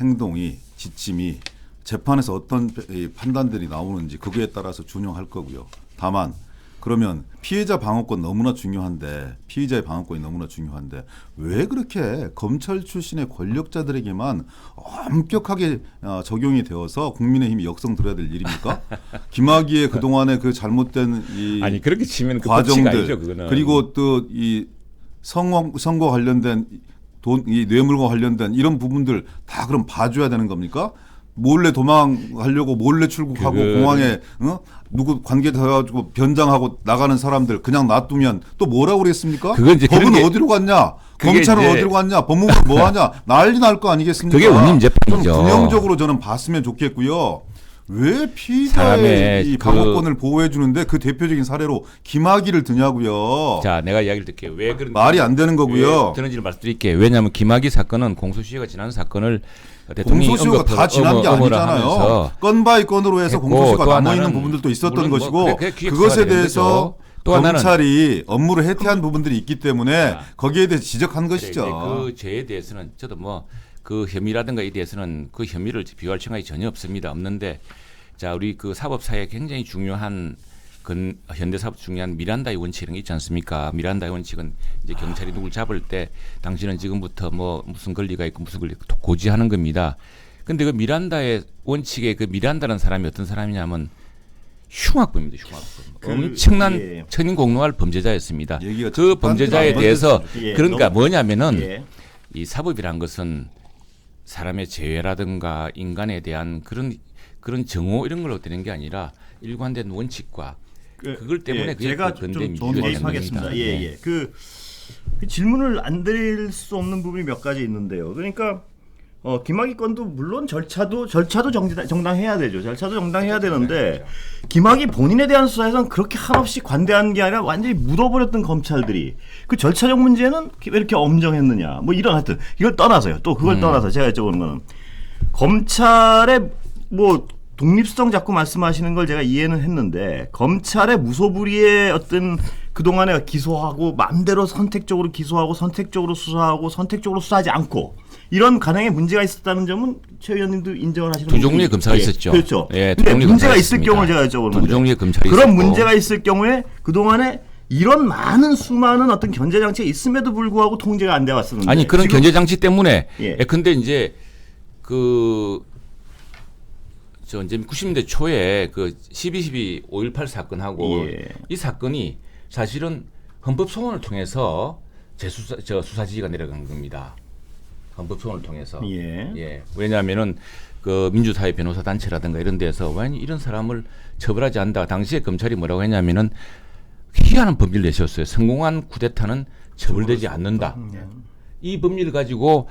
Speaker 3: 행동이 지침이 재판에서 어떤 판단들이 나오는지 그거에 따라서 준용할 거고요. 다만 그러면 피해자의 방어권이 너무나 중요한데 왜 그렇게 검찰 출신의 권력자들에게만 엄격하게 적용이 되어서 국민의힘이 역성들어야 될 일입니까? 김학의의 그동안의 그 잘못된 이
Speaker 2: 아니 그렇게 치면 그
Speaker 3: 과정들
Speaker 2: 아니죠, 그거는.
Speaker 3: 그리고 또 이 선거 관련된 이 뇌물과 관련된 이런 부분들 다 그럼 봐줘야 되는 겁니까? 몰래 도망가려고 몰래 출국하고 공항에 누구 관계자 가지고 변장하고 나가는 사람들 그냥 놔두면 또 뭐라고 그랬습니까?
Speaker 2: 그건 이제
Speaker 3: 법은
Speaker 2: 그런 게-
Speaker 3: 어디로 갔냐?
Speaker 2: 그게
Speaker 3: 검찰은
Speaker 2: 이제-
Speaker 3: 어디로 갔냐? 법무부는 뭐 하냐? 난리 날 거 아니겠습니까?
Speaker 2: 그게 원님 재판이죠.
Speaker 3: 좀 균형적으로 저는 봤으면 좋겠고요. 왜 피의자의
Speaker 2: 사람의
Speaker 3: 이 방어권을 보호해 주는데 그 대표적인 사례로 김학의를 드냐고요.
Speaker 2: 자 내가 이야기를 듣게요. 왜 그런
Speaker 3: 말이 안 되는 거고요.
Speaker 2: 왜 드는지를 말씀드릴게요. 왜냐하면 김학의 사건은 공소시효가 지난 사건을 대통령이
Speaker 3: 공소시효가 다 지난 게 아니잖아요. 건 바이 건으로 해서
Speaker 2: 했고,
Speaker 3: 공소시효가
Speaker 2: 또
Speaker 3: 남아 있는
Speaker 2: 하나는
Speaker 3: 부분들도 있었던
Speaker 2: 물론 뭐
Speaker 3: 것이고
Speaker 2: 그게 기획
Speaker 3: 그것에
Speaker 2: 수사가 되는
Speaker 3: 대해서
Speaker 2: 거죠. 또 하나는
Speaker 3: 검찰이 업무를 해태한 부분들이 있기 때문에 거기에 대해서 지적한 것이죠.
Speaker 2: 그 죄에 대해서는 저도 뭐 그 혐의라든가 에 대해서는 그 혐의를 비교할 생각이 전혀 없습니다. 없는데 자 우리 그 사법사에 굉장히 중요한 현대사법 중요한 미란다의 원칙 이런 게 있지 않습니까? 미란다의 원칙은 이제 경찰이 누굴 잡을 때 당신은 지금부터 뭐 무슨 권리가 있고 무슨 권리 고지하는 겁니다. 근데 그 미란다의 원칙에 그 미란다라는 사람이 어떤 사람이냐면 흉악범입니다. 흉악범. 엄청난
Speaker 1: 예.
Speaker 2: 천인공노할 범죄자였습니다.
Speaker 3: 얘기가
Speaker 2: 그 범죄자에
Speaker 3: 딴
Speaker 2: 대해서
Speaker 1: 예,
Speaker 2: 그러니까
Speaker 1: 너무-
Speaker 2: 뭐냐면은
Speaker 1: 예.
Speaker 2: 이 사법이란 것은 사람의 죄라든가 인간에 대한 그런 정오 이런 걸로 되는 게 아니라 일관된 원칙과 그걸 때문에 그게
Speaker 1: 제가
Speaker 2: 근대
Speaker 1: 좀
Speaker 2: 민주주의가 되는
Speaker 1: 개입하겠습니다.
Speaker 2: 겁니다.
Speaker 1: 예. 그 질문을 안 드릴 수 없는 부분이 몇 가지 있는데요. 그러니까 김학의 건도 물론 절차도 정당해야 되죠. 절차도 정당해야 되는데 김학의 본인에 대한 수사에서는 그렇게 한없이 관대한 게 아니라 완전히 묻어버렸던 검찰들이 그 절차적 문제는 왜 이렇게 엄정했느냐. 뭐 이런 하여튼 이걸 떠나서요. 또 그걸 떠나서 제가 여쭤보는 거는 검찰의 뭐 독립성 자꾸 말씀하시는 걸 제가 이해는 했는데 검찰의 무소불위의 어떤 그동안에 기소하고 마음대로 선택적으로 기소하고 선택적으로 수사하고 선택적으로 수사하지 않고 이런 가능에 문제가 있었다는 점은 최 의원님도 인정을 하시는
Speaker 2: 두 종류의
Speaker 1: 부분이-
Speaker 2: 검사가
Speaker 1: 예,
Speaker 2: 있었죠.
Speaker 1: 그렇죠.
Speaker 2: 예, 두
Speaker 1: 근데
Speaker 2: 종류의
Speaker 1: 문제가
Speaker 2: 검사가
Speaker 1: 있을
Speaker 2: 있습니다.
Speaker 1: 경우를 제가 여쭤보는
Speaker 2: 두
Speaker 1: 건데
Speaker 2: 종류의 검찰이
Speaker 1: 그런
Speaker 2: 있었고.
Speaker 1: 문제가 있을 경우에 그동안에 이런 많은 수많은 어떤 견제 장치가 있음에도 불구하고 통제가 안 돼 왔었는데
Speaker 2: 아니 그런
Speaker 1: 지금-
Speaker 2: 견제 장치 때문에
Speaker 1: 예.
Speaker 2: 근데 이제 이제 90년대 초에 그 12.12 5.18 사건하고
Speaker 1: 예.
Speaker 2: 이 사건이 사실은 헌법 소원을 통해서 수사 지휘가 내려간 겁니다. 헌법 소원을 통해서.
Speaker 1: 예.
Speaker 2: 왜냐하면은 그 민주사회 변호사 단체라든가 이런 데서 왜 이런 사람을 처벌하지 않는다. 당시에 검찰이 뭐라고 했냐면은 희한한 법리를 내셨어요. 성공한 쿠데타는 처벌되지 않는다. 이 법리를 가지고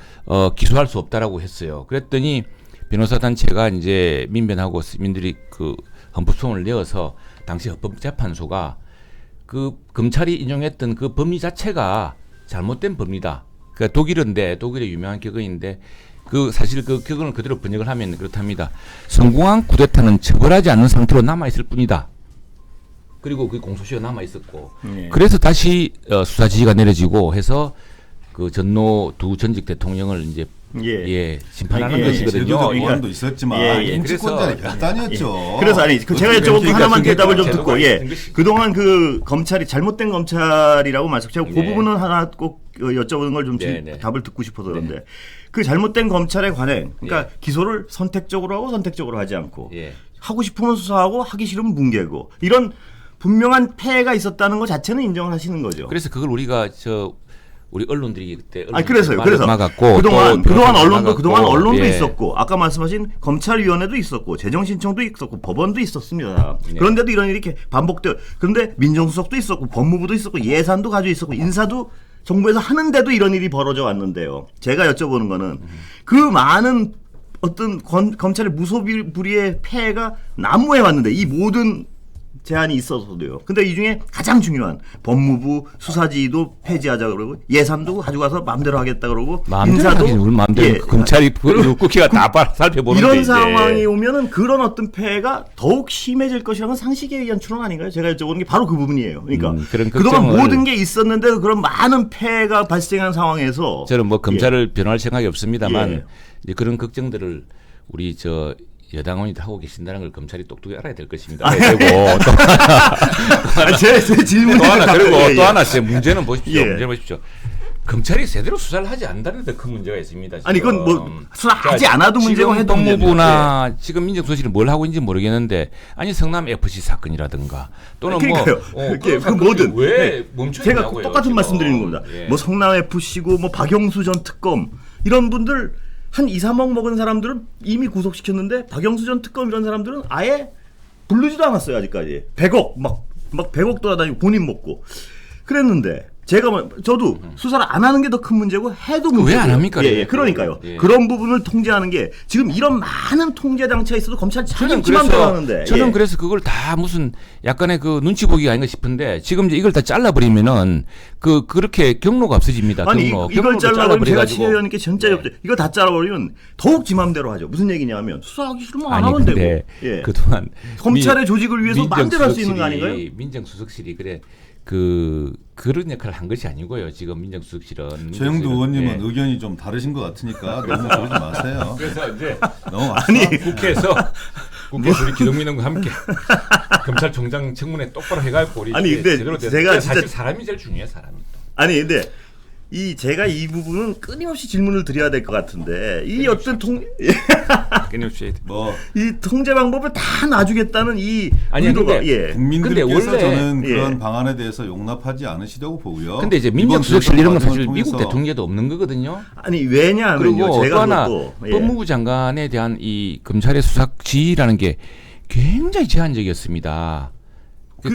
Speaker 2: 기소할 수 없다라고 했어요. 그랬더니 변호사 단체가 이제 민변하고 시민들이 그 헌법 소원을 내어서 당시 헌법재판소가 그 검찰이 인용했던 그 법리 자체가 잘못된 법리다. 그 독일의 유명한 격언인데 그 사실 그 격언을 그대로 번역을 하면 그렇답니다. 성공한 쿠데타는 처벌하지 않는 상태로 남아 있을 뿐이다. 그리고 그 공소시효가 남아 있었고 그래서 다시 수사 지휘가 내려지고 해서 그 전노 두 전직 대통령을 이제 심판하는 것이거든요.
Speaker 3: 제도적 보완도 있었지만 인권자의 결단이었죠.
Speaker 1: 그래서 아니 제가 여쭤본 거 하나만 대답을 좀 듣고 그동안 그 검찰이 잘못된 검찰이라고 말씀 제가 그 부분은 하나 꼭 여쭤보는 걸 좀 답을 듣고 싶어서 그런데 그 잘못된 검찰의 관행 그러니까 기소를 선택적으로 하고 선택적으로 하지 않고 하고 싶으면 수사하고 하기 싫으면 뭉개고 이런 분명한 폐해가 있었다는 것 자체는 인정을 하시는 거죠.
Speaker 2: 그래서 그걸 우리가 우리 언론들이 그때
Speaker 1: 그래서
Speaker 2: 막았고
Speaker 1: 그동안 언론도 있었고 아까 말씀하신 검찰위원회도 있었고 재정신청도 있었고 법원도 있었습니다. 그런데도 이런 일이 이렇게 반복돼요. 그런데 민정수석도 있었고 법무부도 있었고 예산도 가지고 있었고 인사도 정부에서 하는데도 이런 일이 벌어져 왔는데요. 제가 여쭤보는 거는 그 많은 어떤 검찰의 무소불위의 폐해가 난무해 왔는데 이 모든 제한이 있어서도요. 근데 이 중에 가장 중요한 법무부 수사지도 폐지하자 그러고 예산도 가져가서 마음대로 하겠다 그러고 인사도
Speaker 2: 마음대로 검찰이 국회가 다 살펴보는데
Speaker 1: 이런 상황이 오면은 그런 어떤 폐해가 더욱 심해질 것이라는 상식에 의한 추론 아닌가요? 제가 여쭤보는 게 바로 그 부분이에요. 그러니까 그동안 모든 게 있었는데도 그런 많은 폐해가 발생한 상황에서
Speaker 2: 저는 뭐 검찰을 변호할 생각이 없습니다만 이제 그런 걱정들을 우리 여당원이 하고 계신다는 걸 검찰이 똑똑히 알아야 될 것입니다. 그리고
Speaker 1: 제 질문
Speaker 2: 또 하나 그리고 또 하나 제 문제는 보십시오. 문제는 보십시오. 검찰이 제대로 수사를 하지 않는다는 데 큰 문제가 있습니다. 지금.
Speaker 1: 아니 그건 뭐 수사하지 않아도 문제고 해도
Speaker 2: 법무부나 지금 민정수석실이 뭘 하고 있는지 모르겠는데 아니 성남 FC 사건이라든가 또는
Speaker 1: 그 뭐든
Speaker 2: 왜 멈춰
Speaker 1: 제가
Speaker 2: 있냐고요,
Speaker 1: 똑같은
Speaker 2: 지금.
Speaker 1: 말씀드리는 겁니다. 뭐 성남 FC고 뭐 박영수 전 특검 이런 분들 한 2, 3억 먹은 사람들은 이미 구속시켰는데 박영수 전 특검 이런 사람들은 아예 부르지도 않았어요. 아직까지 100억 막 100억 돌아다니고 본인 먹고 그랬는데 저도 수사를 안 하는 게 더 큰 문제고 해도 문제고
Speaker 2: 왜 안 합니까?
Speaker 1: 그러니까요. 그런 부분을 통제하는 게 지금 이런 많은 통제 장치가 있어도 검찰이 자기 맘대로 하는데
Speaker 2: 저는 그래서 그걸 다 무슨 약간의 그 눈치 보기가 아닌가 싶은데 지금 이제 이걸 다 잘라버리면은 그렇게 경로가 없어집니다.
Speaker 1: 아니 이걸 잘라버리면 제가 최 의원님께 진짜 이거 다 잘라버리면 더욱 지 맘대로 하죠. 무슨 얘기냐면 수사하기 싫으면 안 하면 되고
Speaker 2: 그동안
Speaker 1: 검찰의 조직을 위해서 마음대로 할 수 있는 거 아닌가요?
Speaker 2: 민정수석실이 그런 역할을 한 것이 아니고요. 지금 민정수석실은
Speaker 3: 최영두 의원님은 의견이 좀 다르신 것 같으니까 너무 그러지 마세요.
Speaker 2: 그래서 이제
Speaker 3: 너무
Speaker 2: 국회에서 우리 기동민 의원과 함께 검찰총장 청문회 똑바로 해가지고 우리
Speaker 1: 근데
Speaker 2: 제대로
Speaker 1: 제가
Speaker 2: 사실
Speaker 1: 진짜
Speaker 2: 사람이 제일 중요해 사람이.
Speaker 1: 근데 제가 이 부분은 끊임없이 질문을 드려야 될 것 같은데 이 어떤
Speaker 2: 끊임없이
Speaker 1: 이 통제 방법을 다 놔주겠다는 이
Speaker 3: 의도가 국민들께서 저는 그런 방안에 대해서 용납하지 않으시려고 보고요.
Speaker 2: 근데 이제 민정수석실 이런 건 사실 미국 대통령에도 없는 거거든요.
Speaker 1: 아니 왜냐하면요.
Speaker 2: 그리고
Speaker 1: 제가
Speaker 2: 또 하나 법무부 장관에 대한 이 검찰의 수사 지휘라는 게 굉장히 제한적이었습니다.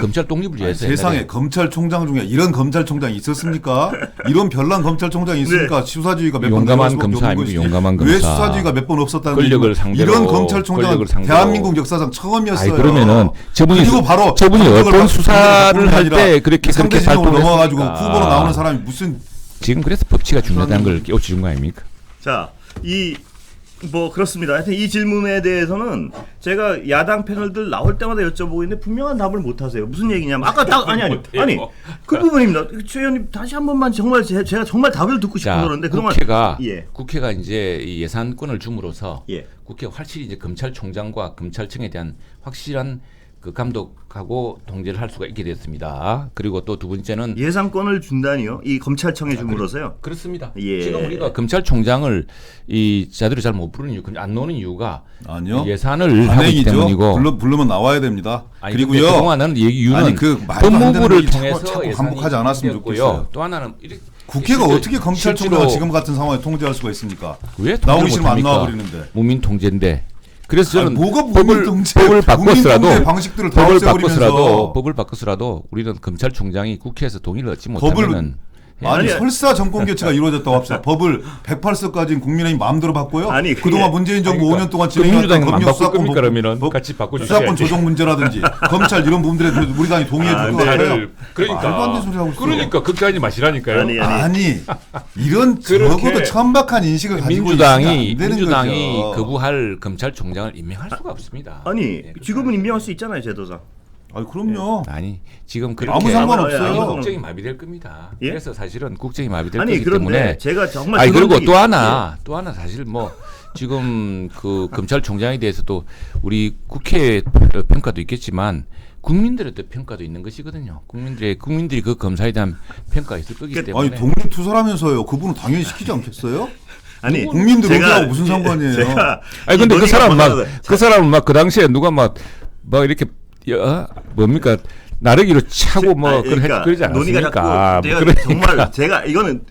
Speaker 2: 검찰 독립을 위해서
Speaker 3: 세상에 검찰총장 중에 이런 검찰총장이 있었습니까? 이런 별난 검찰총장이 있습니까? 수사지휘가 몇 번
Speaker 2: 용감한 검사 아닙니까? 용감한 검사.
Speaker 3: 왜 수사지휘가 몇 번 없었다는
Speaker 2: 권력을 상대로
Speaker 3: 이런 검찰총장은 대한민국 역사상 처음이었어요.
Speaker 2: 그러면은 저분이 어떤 수사를 할 때 그렇게
Speaker 3: 상대적으로 넘어가지고 후보로 나오는 사람이 무슨
Speaker 2: 지금 그래서 법치가 중요하다는 걸 깨우쳐준 거 아닙니까?
Speaker 1: 자, 그렇습니다. 하여튼 이 질문에 대해서는 제가 야당 패널들 나올 때마다 여쭤보고 있는데 분명한 답을 못 하세요. 무슨 얘기냐면 아까 그 부분입니다. 최 의원님 다시 한 번만 정말 제가 정말 답을 듣고 싶어서 그런데 그동안
Speaker 2: 국회가 이제 이 예산권을 줌으로써 국회가 확실히 이제 검찰총장과 검찰청에 대한 확실한 그 감독하고 통제를 할 수가 있게 됐습니다. 그리고 또 두 번째는
Speaker 1: 예산권을 준다니요? 이 검찰청에 줌으로써요?
Speaker 2: 그렇습니다. 지금 우리가 검찰총장을 이 자들이 잘 못 부르는 이유, 안 나오는 이유가
Speaker 3: 아니요.
Speaker 2: 예산을 하고 있기 때문이고
Speaker 3: 부르면 나와야 됩니다.
Speaker 2: 그리고요. 그동안은 이유는 법무부를 통해서
Speaker 3: 자꾸 반복하지 않았으면 좋겠어요.
Speaker 2: 또 하나는
Speaker 3: 국회가 어떻게 검찰총장을 지금 같은 상황에 통제할 수가 있습니까? 나오기 싫으면 안 나와버리는데.
Speaker 2: 무민 통제인데. 그래서 저는
Speaker 3: 법을
Speaker 2: 바꿨으라도 우리는 검찰총장이 국회에서 동의를 얻지 못하면
Speaker 3: 아니
Speaker 1: 아니,
Speaker 3: 설사 정권 교체가 이루어졌다고 합시다. 법을 108석까지는 국민의힘 마음대로 바꿔요?
Speaker 1: 아니,
Speaker 3: 그동안 문재인 정부
Speaker 2: 그러니까
Speaker 3: 5년 동안
Speaker 2: 그
Speaker 3: 진행했던
Speaker 2: 민주당은 안
Speaker 3: 검역
Speaker 2: 바꿀
Speaker 3: 수사권
Speaker 2: 겁니까? 그러면은 같이 바꿔주셔야지.
Speaker 3: 수사권 조정 문제라든지 검찰 이런 부분들에 대해서 우리 당이 동의해 줄 것 같아요.
Speaker 2: 그러니까
Speaker 3: 말도 안 되는 소리 하고 있어.
Speaker 2: 그러니까 극단이 마시라니까요.
Speaker 1: 아니.
Speaker 3: 이런 적어도 천박한 인식을 가지고 있으면 안 되는
Speaker 2: 민주당이
Speaker 3: 거죠.
Speaker 2: 거부할 검찰총장을 임명할 수가 없습니다.
Speaker 1: 아니
Speaker 2: 네,
Speaker 1: 지금은 임명할 수 있잖아요 제도상.
Speaker 3: 아니 그럼요.
Speaker 2: 아니 지금 그렇게
Speaker 3: 아무 상관없어요.
Speaker 2: 아니, 국정이 마비될 겁니다.
Speaker 1: 예?
Speaker 2: 그래서 사실은 국정이 마비될
Speaker 1: 아니
Speaker 2: 거기
Speaker 1: 그런데
Speaker 2: 때문에
Speaker 1: 제가 정말
Speaker 2: 아니 그리고
Speaker 1: 근원적인-
Speaker 2: 또 하나 사실 뭐 지금 그 검찰총장에 대해서도 우리 국회 평가도 있겠지만 국민들의 또 평가도 있는 것이거든요. 국민들이 그 검사에 대한 평가가 있을 거기 때문에
Speaker 3: 아니 독립 투사라면서요. 그분은 당연히 시키지 않겠어요?
Speaker 1: 아니
Speaker 3: 국민들
Speaker 1: 제가-
Speaker 3: 의견하고 무슨 상관이에요?
Speaker 2: 아니 근데
Speaker 1: 이
Speaker 2: 그 사람
Speaker 1: 논의가
Speaker 2: 그 사람은 막 그 당시에 누가 막 이렇게 뭡니까 나르기로 차고 뭐
Speaker 1: 아니, 그러니까
Speaker 2: 그러지
Speaker 1: 논의가
Speaker 2: 않았습니까?
Speaker 1: 자꾸 제가
Speaker 2: 그러니까.
Speaker 1: 정말 제가 이거는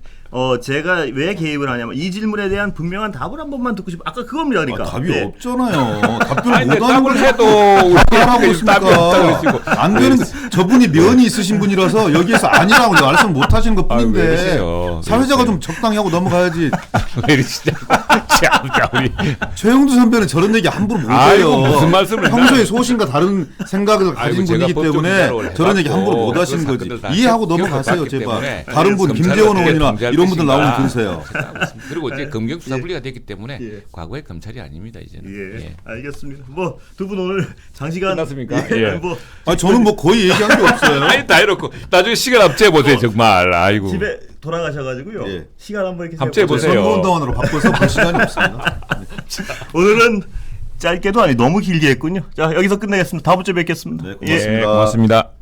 Speaker 1: 제가 왜 개입을 하냐면 이 질문에 대한 분명한 답을 한 번만 듣고 싶어. 아까 그겁니다. 그러니까
Speaker 3: 답이
Speaker 1: 네.
Speaker 3: 없잖아요. 답변을
Speaker 2: 아니, 근데
Speaker 3: 못하는
Speaker 2: 답을
Speaker 3: 걸
Speaker 2: 해도
Speaker 3: 하라고
Speaker 2: 우리 답이 없다고
Speaker 3: 있습니까?
Speaker 2: 그러시고.
Speaker 3: 안 되는 저분이 면이 있으신 분이라서 여기에서 아니라고 말씀 못 하시는 것
Speaker 2: 아유, 왜
Speaker 3: 뿐인데
Speaker 2: 이러세요?
Speaker 3: 사회자가
Speaker 2: 왜
Speaker 3: 좀 적당히 하고 넘어가야지.
Speaker 2: 왜 이러시냐? 참, 우리
Speaker 3: 최영두 선배는 저런 얘기 함부로 못
Speaker 2: 아이고,
Speaker 3: 해요.
Speaker 2: 무슨 말씀을
Speaker 3: 평소에 소신과 다른 생각을 가진
Speaker 2: 아이고, 제가
Speaker 3: 분이기
Speaker 2: 법조
Speaker 3: 때문에
Speaker 2: 기자로
Speaker 3: 저런 얘기
Speaker 2: 해봤고
Speaker 3: 함부로 못 하시는
Speaker 2: 그
Speaker 3: 거지.
Speaker 2: 사건들 다
Speaker 3: 이해하고
Speaker 2: 겪-
Speaker 3: 넘어가세요,
Speaker 2: 겪어봤기
Speaker 3: 제발.
Speaker 2: 때문에
Speaker 3: 다른 분
Speaker 2: 검찰을
Speaker 3: 김재원
Speaker 2: 어떻게
Speaker 3: 의원이나
Speaker 2: 통제할
Speaker 3: 이런 분들
Speaker 2: 것인가.
Speaker 3: 나오면 들으세요.
Speaker 2: 그리고 이제 검경 수사 분리가 됐기 때문에
Speaker 1: 예.
Speaker 2: 과거의 검찰이 아닙니다 이제는.
Speaker 1: 예,
Speaker 2: 예.
Speaker 1: 알겠습니다. 뭐 두 분 오늘 장시간
Speaker 2: 끝났습니까?
Speaker 1: 예,
Speaker 2: 예.
Speaker 1: 뭐
Speaker 3: 아니 저는 뭐 거의 얘기한 게 없어요.
Speaker 2: 아니 다 해놓고 나중에 시간 합치해 보세요 정말. 아이고.
Speaker 1: 집에 돌아가셔가지고
Speaker 3: 예.
Speaker 1: 시간 한번 이렇게
Speaker 2: 합치해
Speaker 1: 세워보세요.
Speaker 2: 보세요.
Speaker 3: 선거운동원으로 바꿔서 볼 시간이 없습니다.
Speaker 1: 오늘은 짧게도 아니 너무 길게 했군요. 자 여기서 끝내겠습니다. 다음 주에 뵙겠습니다.
Speaker 3: 네,
Speaker 1: 예.
Speaker 3: 고맙습니다.
Speaker 2: 고맙습니다.